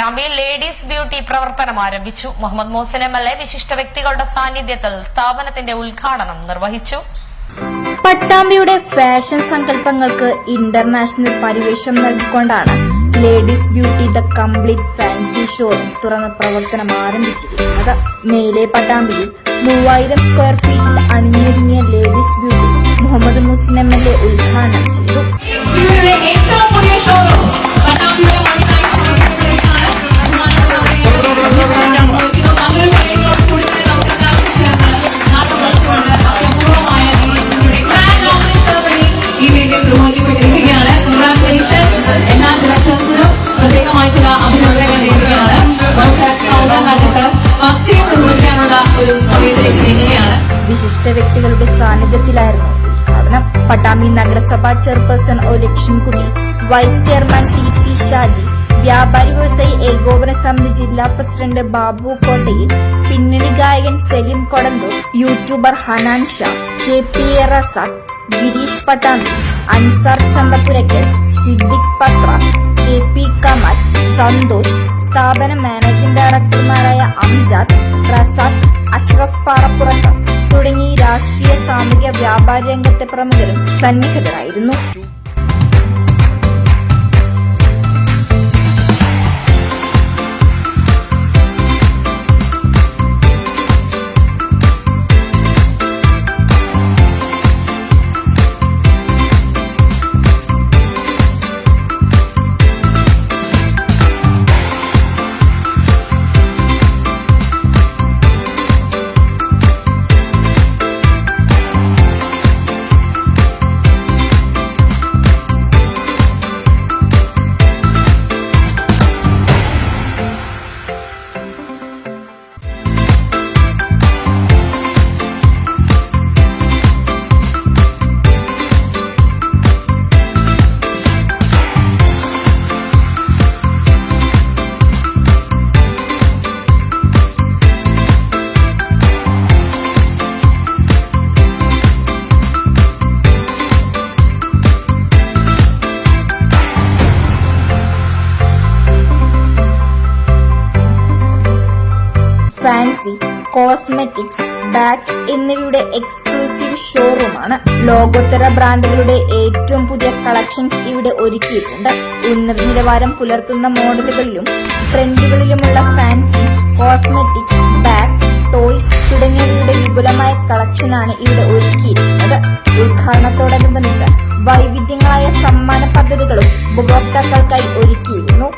പട്ടാമ്പിയിൽ ladies beauty പ്രവർത്തനം ആരംഭിച്ചു. Muhammad Mohsin MLA വിശിഷ്ട വ്യക്തികളുടെ സാന്നിധ്യത്തിൽ സ്ഥാപനത്തിന്റെ ഉദ്ഘാടനം നിർവഹിച്ചു. പട്ടാമ്പിയുടെ ഫാഷൻ സങ്കല്പങ്ങൾക്ക് ഇന്റർനാഷണൽ പരിവേഷം നൽകിക്കൊണ്ടാണ് ladies beauty the complete fancy showroom തുറന്ന പ്രവർത്തനം ആരംഭിച്ചിരിക്കുന്നത്. മേലെ പട്ടാമ്പിയിൽ 3000 സ്ക്വയർ ഫീറ്റിൽ അണിഞ്ഞൊരുങ്ങിയ ladies beauty Muhammad Mohsin MLA ഉദ്ഘാടനം ചെയ്തു. പ്രത്യേകമായിട്ടുള്ള അഭിനന്ദനങ്ങൾ നേരുകയാണ്. ഒരു സമയത്തിലേക്ക് നീങ്ങുകയാണ്. വിശിഷ്ട വ്യക്തികളുടെ സാന്നിധ്യത്തിലായിരുന്നു ഉദ്ഘാടനം. പട്ടാമ്പി നഗരസഭാ chairperson O Lakshmikutty, vice chairman TP Shaji, വ്യാപാരി വ്യവസായി ഏകോപന സമിതി ജില്ലാ പ്രസിഡന്റ് ബാബു കോട്ടയിൽ, പിന്നണി ഗായകൻ സലീം കൊടന്തൂർ, യൂട്യൂബർ ഹനാൻ ഷാ, KPA റസാഖ്, ഗിരീഷ് പട്ടാമ്പി, അൻസാർ ചന്തപുരക്കൽ, സിദ്ദിഖ് പത്രാസ്, KP കമാൽ, സന്തോഷ്, സ്ഥാപന മാനേജിംഗ് ഡയറക്ടർമാരായ അംജാദ്, റസാഖ്, അഷ്റഫ് പാറപ്പുറത്ത് തുടങ്ങി രാഷ്ട്രീയ സാമൂഹ്യ വ്യാപാര രംഗത്തെ പ്രമുഖരും സന്നിഹിതരായിരുന്നു. ഫാൻസി, കോസ്മെറ്റിക്സ്, ബാഗ്സ് എന്നിവയുടെ എക്സ്ക്ലൂസീവ് ഷോറൂമാണ്. ലോകോത്തര ബ്രാൻഡുകളുടെ ഏറ്റവും പുതിയ കളക്ഷൻസ് ഇവിടെ ഒരുക്കിയിട്ടുണ്ട്. ഉന്നത നിലവാരം പുലർത്തുന്ന മോഡലുകളിലും ട്രെൻഡുകളിലുമുള്ള ഫാൻസി, കോസ്മെറ്റിക്സ്, ബാഗ്സ്, ടോയ്സ് തുടങ്ങിയവയുടെ വിപുലമായ കളക്ഷനാണ് ഇവിടെ ഒരുക്കിയിരിക്കുന്നത്. ഉദ്ഘാടനത്തോടനുബന്ധിച്ച് വൈവിധ്യങ്ങളായ സമ്മാന പദ്ധതികളും ഉപഭോക്താക്കൾക്കായി ഒരുക്കിയിരുന്നു.